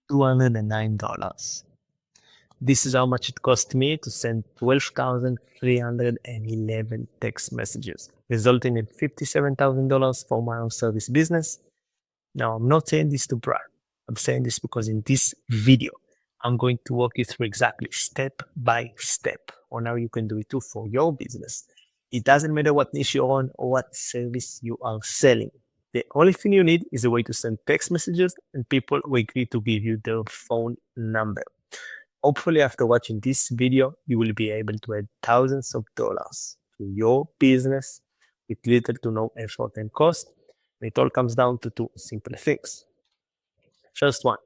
$209. This is how much it cost me to send 12,311 text messages, resulting in $57,000 for my own service business. Now, I'm not saying this to brag. I'm saying this because in this video, I'm going to walk you through exactly step by step on how you can do it too for your business. It doesn't matter what niche you're on or what service you are selling. The only thing you need is a way to send text messages and people will agree to give you their phone number. Hopefully, after watching this video, you will be able to add thousands of dollars to your business with little to no effort and cost. And it all comes down to two simple things. First one,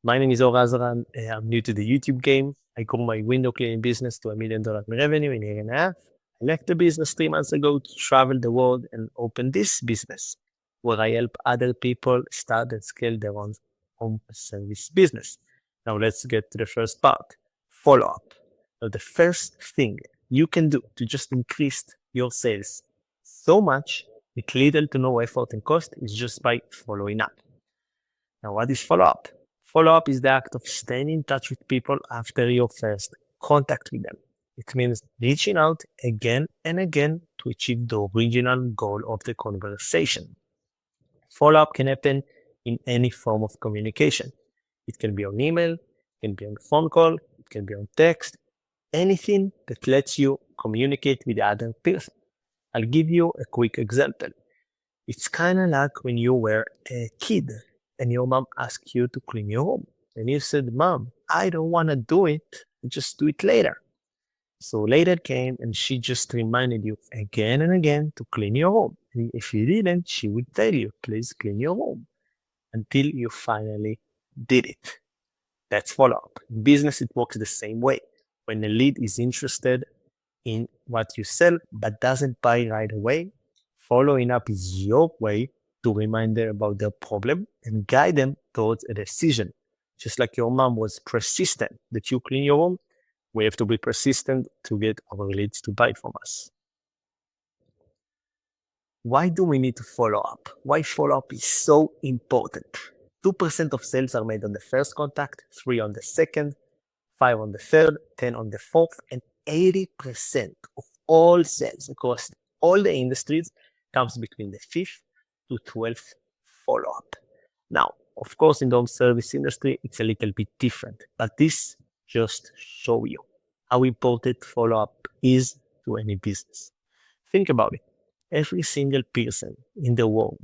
my name is Or Azran. I'm new to the YouTube game. I grew my window cleaning business to $1 million in revenue in a year and a half. I left the business 3 months ago to travel the world and open this business where I help other people start and scale their own home service business. Now let's get to the first part, follow up. Now the first thing you can do to just increase your sales so much with little to no effort and cost is just by following up. Now, what is follow up? Follow up is the act of staying in touch with people after your first contact with them. It means reaching out again and again to achieve the original goal of the conversation. Follow up can happen in any form of communication. It can be on email, it can be on phone call, it can be on text, anything that lets you communicate with the other person. I'll give you a quick example. It's kind of like when you were a kid and your mom asked you to clean your room. And you said, Mom, I don't want to do it. Just do it later. So later came and she just reminded you again and again to clean your room. And if you didn't, she would tell you, please clean your room until you finally did it. That's follow up. In business, it works the same way. When a lead is interested in what you sell but doesn't buy right away, following up is your way to remind them about their problem and guide them towards a decision. Just like your mom was persistent that you clean your room, we have to be persistent to get our leads to buy from us. Why do we need to follow up? Why follow up is so important? 2% of sales are made on the first contact, 3 on the second, 5 on the third, 10 on the fourth, and 80% of all sales across all the industries comes between the 5th to 12th follow-up. Now, of course, in the home service industry, it's a little bit different, but this just show you how important follow-up is to any business. Think about it. Every single person in the world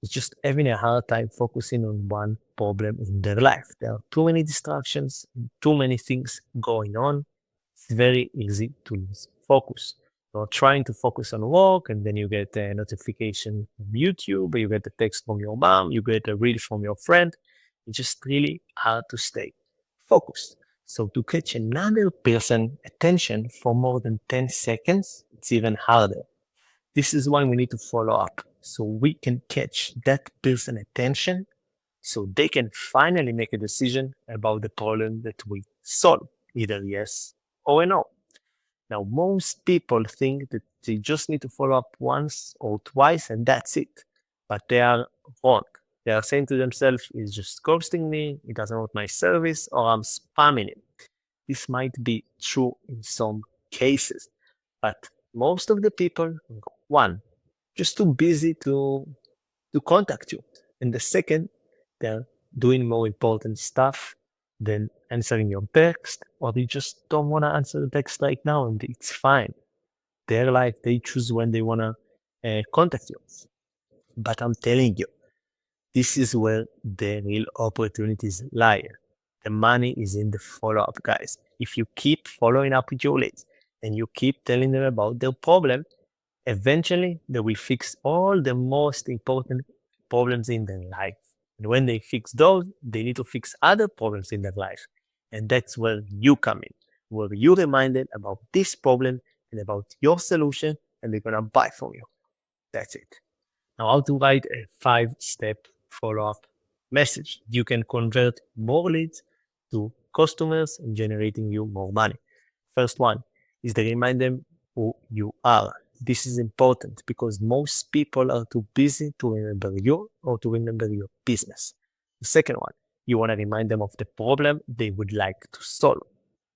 is just having a hard time focusing on one problem in their life. There are too many distractions, too many things going on. It's very easy to lose focus. You're trying to focus on work, and then you get a notification from YouTube, you get a text from your mom, you get a reel from your friend. It's just really hard to stay focused. So to catch another person's attention for more than 10 seconds, it's even harder. This is why we need to follow up so we can catch that person's attention so they can finally make a decision about the problem that we solve, either yes or a no. Now, most people think that they just need to follow up once or twice and that's it. But they are wrong. They are saying to themselves, he's just ghosting me, he doesn't want my service, or I'm spamming him. This might be true in some cases, but most of the people, one, just too busy to contact you. And the second, they're doing more important stuff than answering your text, or they just don't want to answer the text right now, and it's fine. Their life, they choose when they want to contact you. But I'm telling you, this is where the real opportunities lie. The money is in the follow up, guys. If you keep following up with your leads and you keep telling them about their problem, eventually they will fix all the most important problems in their life. And when they fix those, they need to fix other problems in their life. And that's where you come in, where you remind them about this problem and about your solution, and they're gonna buy from you. That's it. Now, how to write a 5-step follow-up message. You can convert more leads to customers and generating you more money. First one is to remind them who you are. This is important because most people are too busy to remember you or to remember your business. The second one You want to remind them of the problem they would like to solve.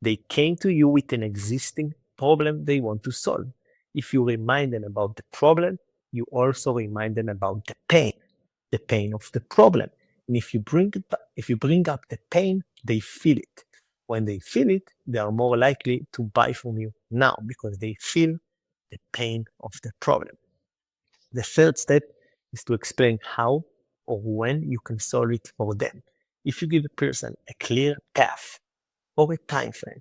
They came to you with an existing problem they want to solve. If you remind them about the problem, you also remind them about the pain of the problem. And if you bring up the pain, they feel it. When they feel it, they are more likely to buy from you now because they feel the pain of the problem. The third step is to explain how or when you can solve it for them. If you give a person a clear path or a time frame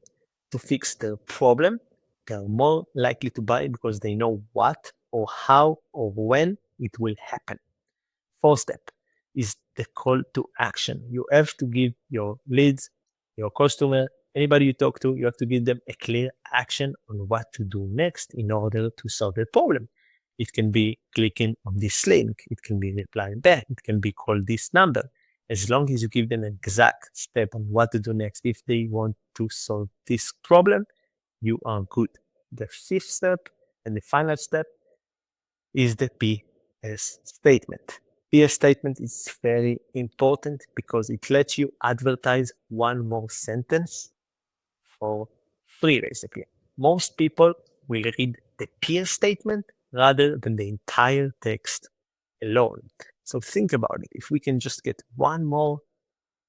to fix their problem, they are more likely to buy because they know what or how or when it will happen. Fourth step is the call to action. You have to give your leads, your customer, anybody you talk to, you have to give them a clear action on what to do next in order to solve the problem. It can be clicking on this link, it can be replying back, it can be call this number. As long as you give them an exact step on what to do next, if they want to solve this problem, you are good. The fifth step and the final step is the PS statement. PS statement is very important because it lets you advertise one more sentence for free, basically. Most people will read the PS statement rather than the entire text alone. So think about it. If we can just get one more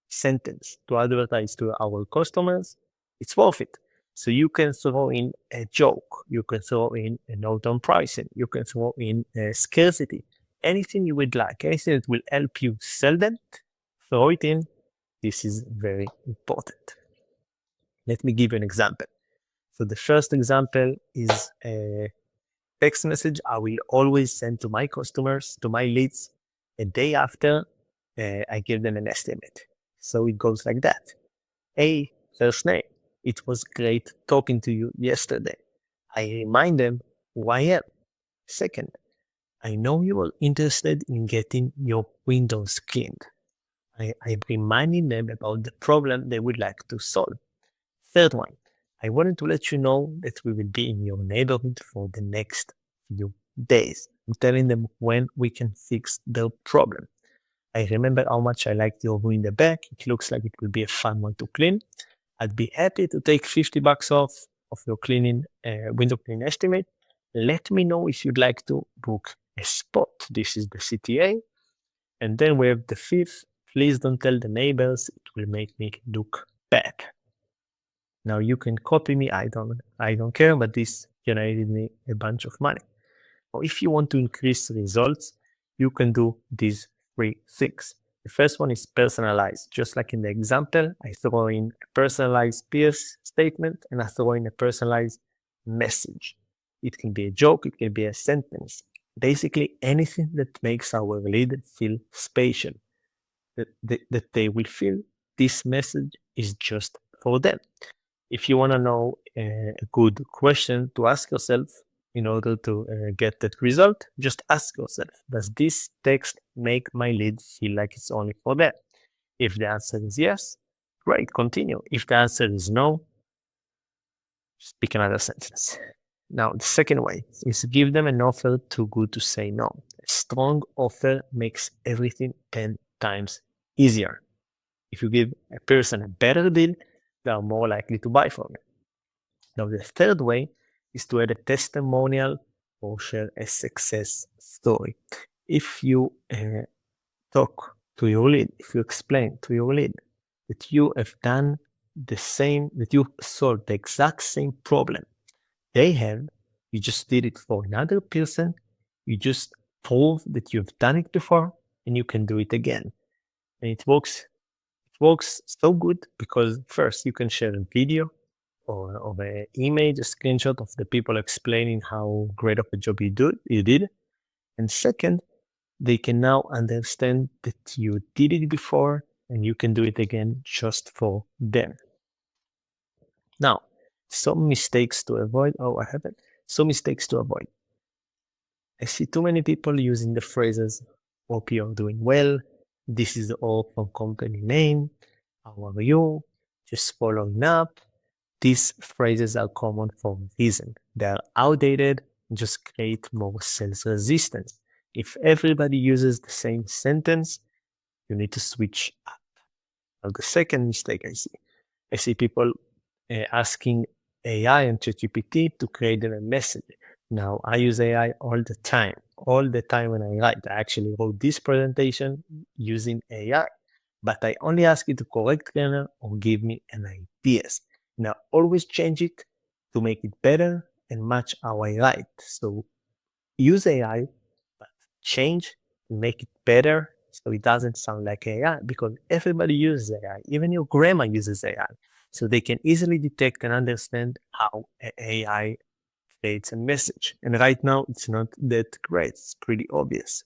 sentence to advertise to our customers, it's worth it. So you can throw in a joke, you can throw in a note on pricing, you can throw in a scarcity, anything you would like, anything that will help you sell them, throw it in. This is very important. Let me give you an example. So the first example is a text message I will always send to my customers, to my leads, a day after I give them an estimate. So it goes like that. Hey, first name, it was great talking to you yesterday. I remind them who I am. Second, I know you are interested in getting your windows cleaned. I'm reminding them about the problem they would like to solve. Third one, I wanted to let you know that we will be in your neighborhood for the next few days. I'm telling them when we can fix their problem. I remember how much I liked your room in the back. It looks like it will be a fun one to clean. I'd be happy to take $50 off of your cleaning window cleaning estimate. Let me know if you'd like to book a spot. This is the CTA. And then we have the fifth. Please don't tell the neighbors. It will make me look bad. Now you can copy me. I don't care, but this generated me a bunch of money. Or if you want to increase results, you can do these three things. The first one is personalized. Just like in the example, I throw in a personalized PS statement and I throw in a personalized message. It can be a joke, it can be a sentence. Basically, anything that makes our lead feel special, that they will feel this message is just for them. If you want to know a good question to ask yourself in order to get that result, just ask yourself, does this text make my lead feel like it's only for them? If the answer is yes, great, continue. If the answer is no, speak another sentence. Now, the second way is give them an offer too good to say no. A strong offer makes everything 10 times easier. If you give a person a better deal, they are more likely to buy from you. Now, the third way is to add a testimonial or share a success story. If you talk to your lead, if you explain to your lead that you have done the same, that you solved the exact same problem they have, you just did it for another person, you just prove that you've done it before and you can do it again. And it works so good because first you can share a video or of an image, a screenshot of the people explaining how great of a job you did. And second, they can now understand that you did it before and you can do it again just for them. Now, some mistakes to avoid. Oh, I haven't. Some mistakes to avoid. I see too many people using the phrases, hope you're doing well, this is all from company name, how are you, just following up. These phrases are common for a reason. They are outdated and just create more sales resistance. If everybody uses the same sentence, you need to switch up. Now, the second mistake I see people asking AI and ChatGPT to create them a message. Now, I use AI all the time. All the time when I write, I actually wrote this presentation using AI, but I only ask it to correct grammar or give me an ideas. Now, always change it to make it better and match how I write. So use AI, but change and make it better so it doesn't sound like AI, because everybody uses AI. Even your grandma uses AI. So they can easily detect and understand how AI creates a message. And right now, it's not that great. It's pretty obvious.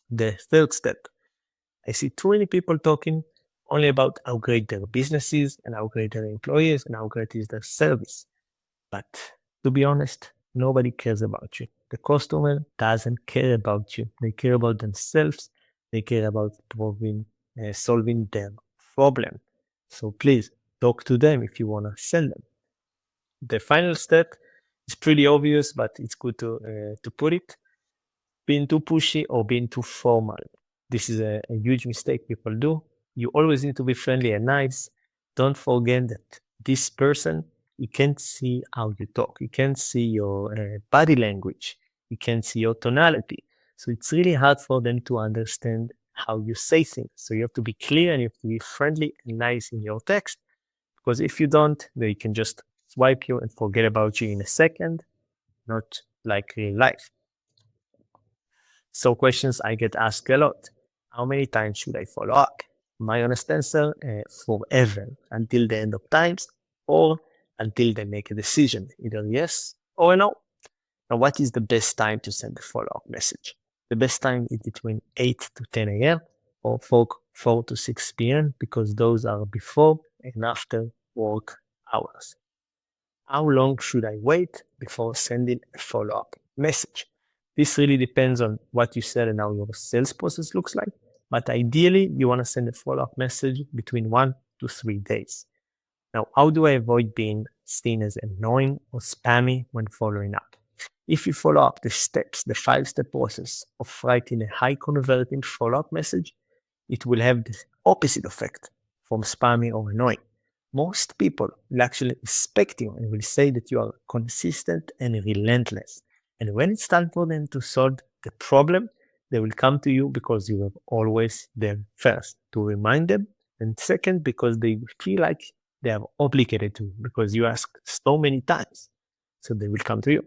The third step, I see too many people talking only about how great their business is and how great their employees and how great is their service. But to be honest, nobody cares about you. The customer doesn't care about you. They care about themselves. They care about solving their problem. So please talk to them if you want to sell them. The final step is pretty obvious, but it's good to put it. Being too pushy or being too formal. This is a huge mistake people do. You always need to be friendly and nice. Don't forget that this person, you can't see how you talk. You can't see your body language. You can't see your tonality. So it's really hard for them to understand how you say things. So you have to be clear and you have to be friendly and nice in your text. Because if you don't, they can just swipe you and forget about you in a second, not like real life. So questions I get asked a lot. How many times should I follow up? My honest answer, forever, until the end of times, or until they make a decision, either yes or no. Now, what is the best time to send a follow-up message? The best time is between 8 to 10 a.m. or 4 to 6 p.m. because those are before and after work hours. How long should I wait before sending a follow-up message? This really depends on what you sell and how your sales process looks like. But ideally, you want to send a follow-up message between 1 to 3 days. Now, how do I avoid being seen as annoying or spammy when following up? If you follow up the steps, the 5-step process of writing a high converting follow-up message, it will have the opposite effect from spammy or annoying. Most people will actually respect you and will say that you are consistent and relentless. And when it's time for them to solve the problem, they will come to you because you were always there first to remind them. And second, because they feel like they are obligated to, because you ask so many times. So they will come to you.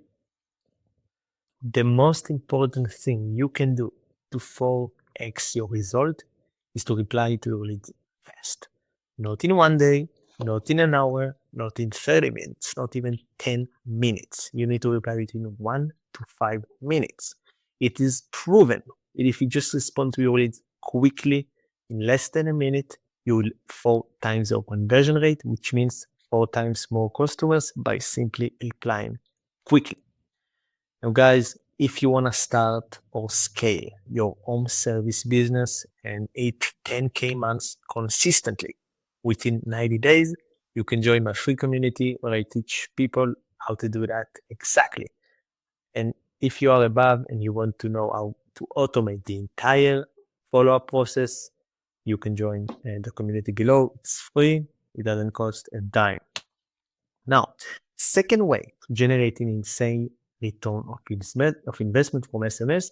The most important thing you can do to 4x your result is to reply to your leads fast. Not in one day, not in an hour, not in 30 minutes, not even 10 minutes. You need to reply within 1 to 5 minutes. It is proven that if you just respond to your leads quickly in less than a minute, you will 4 times your conversion rate, which means 4 times more customers by simply replying quickly. Now, guys, if you want to start or scale your home service business and hit 10K months consistently within 90 days, you can join my free community where I teach people how to do that exactly. And if you are above and you want to know how to automate the entire follow-up process, you can join the community below. It's free. It doesn't cost a dime. Now, second way to generate an insane return of investment from SMS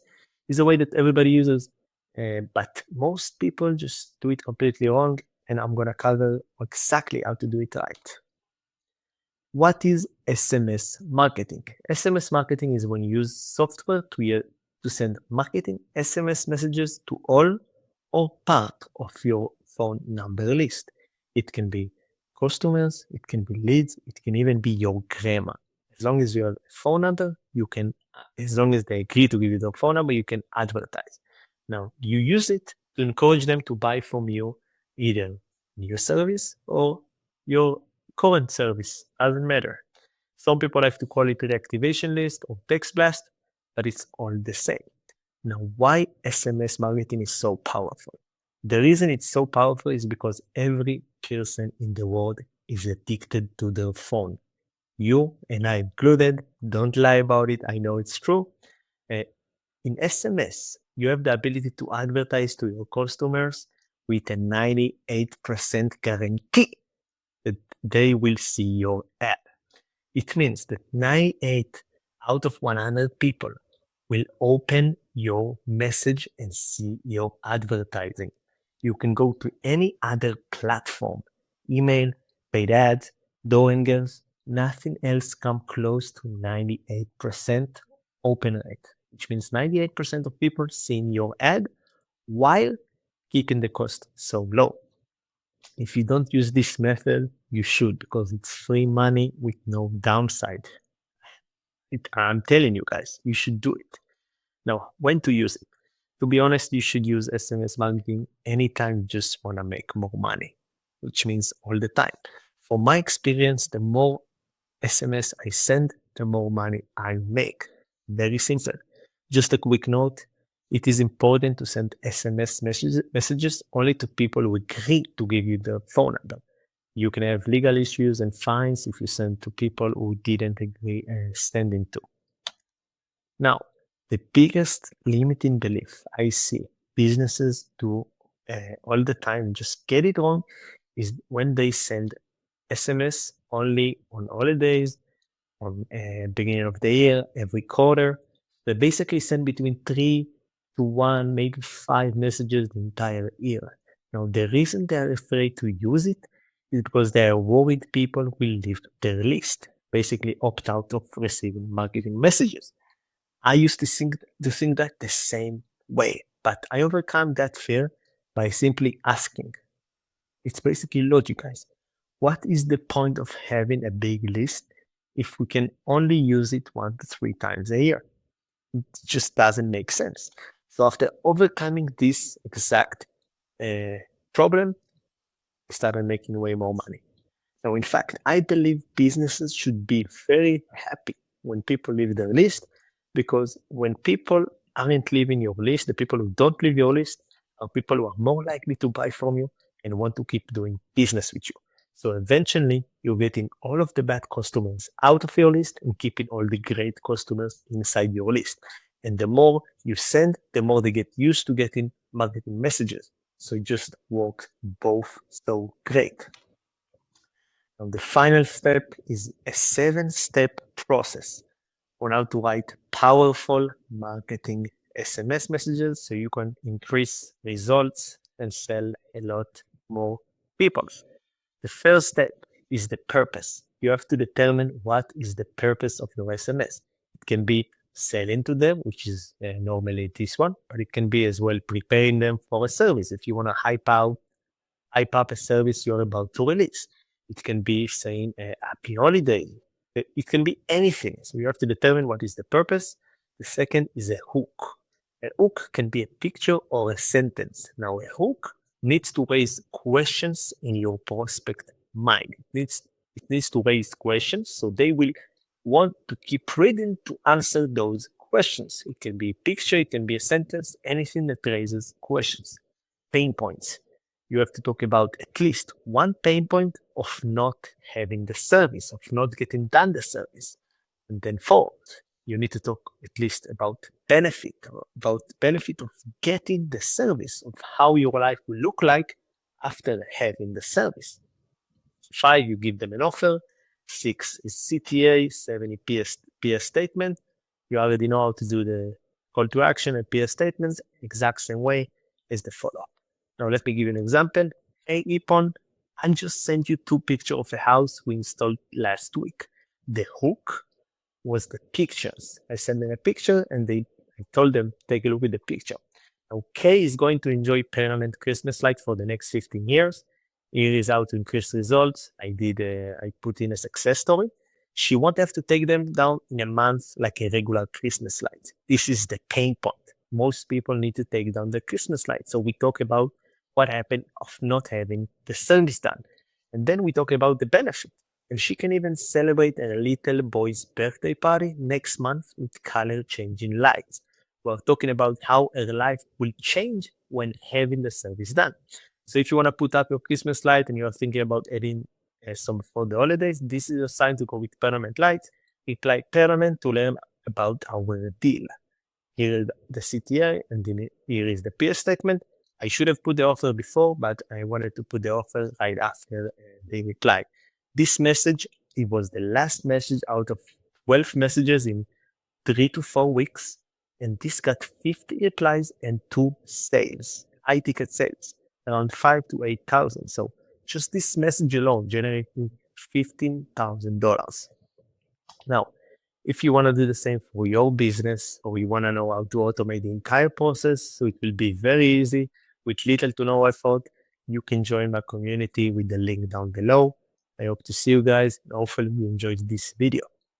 is a way that everybody uses, but most people just do it completely wrong, and I'm going to cover exactly how to do it right. What is SMS marketing? SMS marketing is when you use software to send marketing SMS messages to all or part of your phone number list. It can be customers, it can be leads, it can even be your grandma. As long as you have a phone number, as long as they agree to give you the phone number, you can advertise. Now, you use it to encourage them to buy from you either new service or your current service, doesn't matter. Some people have to call it reactivation list or text blast, but it's all the same. Now, why SMS marketing is so powerful? The reason it's so powerful is because every person in the world is addicted to their phone. You and I included, don't lie about it, I know it's true. In SMS, you have the ability to advertise to your customers with a 98% guarantee that they will see your ad. It means that 98 out of 100 people will open your message and see your advertising. You can go to any other platform, email, paid ads, door hangers, nothing else come close to 98% open rate, which means 98% of people seeing your ad while keeping the cost so low. If you don't use this method, you should, because it's free money with no downside. I'm telling you guys, you should do it. Now, when to use it? To be honest, you should use SMS marketing anytime you just want to make more money, which means all the time. From my experience, the more SMS I send, the more money I make. Very simple. Just a quick note. It is important to send SMS messages only to people who agree to give you their phone number. You can have legal issues and fines if you send to people who didn't agree sending to. Now, the biggest limiting belief I see businesses do all the time, just get it wrong, is when they send SMS only on holidays, on beginning of the year, every quarter. They basically send between 3 to 1, maybe 5 messages the entire year. Now, the reason they're afraid to use it is because they are worried people will leave their list, basically opt out of receiving marketing messages. I used to think that the same way, but I overcome that fear by simply asking. It's basically logic, guys. What is the point of having a big list if we can only use it 1 to 3 times a year? It just doesn't make sense. So after overcoming this exact problem, I started making way more money. Now, in fact, I believe businesses should be very happy when people leave their list, because when people aren't leaving your list, the people who don't leave your list are people who are more likely to buy from you and want to keep doing business with you. So eventually, you're getting all of the bad customers out of your list and keeping all the great customers inside your list. And the more you send, the more they get used to getting marketing messages. So it just works both so great. Now, the final step is a 7-step process on how to write powerful marketing SMS messages so you can increase results and sell a lot more people. The first step is the purpose. You have to determine what is the purpose of your SMS. It can be selling to them, which is normally this one, but it can be as well preparing them for a service. If you want to hype up a service you're about to release. It can be saying happy holiday. It can be anything. So you have to determine what is the purpose. The second is a hook. A hook can be a picture or a sentence. Now, a hook needs to raise questions in your prospect mind. It needs to raise questions so they will want to keep reading to answer those questions. It can be a picture, it can be a sentence, anything that raises questions. Pain points. You have to talk about at least one pain point of not having the service, of not getting done the service. And then 4, you need to talk at least about benefit of getting the service, of how your life will look like after having the service. 5, you give them an offer. 6 is CTA, 7 is PS statement. You already know how to do the call to action and PS statements, exact same way as the follow-up. Now, let me give you an example. Hey, Ipon, I just sent you 2 pictures of a house we installed last week. The hook was the pictures. I sent them a picture and I told them, take a look at the picture. Now, Kay is going to enjoy permanent Christmas light for the next 15 years. Here is how to increase results. I put in a success story. She won't have to take them down in a month like a regular Christmas light. This is the pain point. Most people need to take down the Christmas light. So we talk about what happened of not having the service done. And then we talk about the benefit. And she can even celebrate a little boy's birthday party next month with color changing lights. We're talking about how her life will change when having the service done. So if you want to put up your Christmas light and you're thinking about adding some for the holidays, this is a sign to go with permanent lights. Reply permanent to learn about our deal. Here is the CTA and then here is the PS statement. I should have put the offer before, but I wanted to put the offer right after they replied. This message, it was the last message out of 12 messages in 3 to 4 weeks. And this got 50 replies and 2 sales, high ticket sales, around 5 to 8,000. So just this message alone generating $15,000. Now, if you want to do the same for your business, or you want to know how to automate the entire process so it will be very easy with little to no effort, you can join my community with the link down below. I hope to see you guys. Hopefully you enjoyed this video.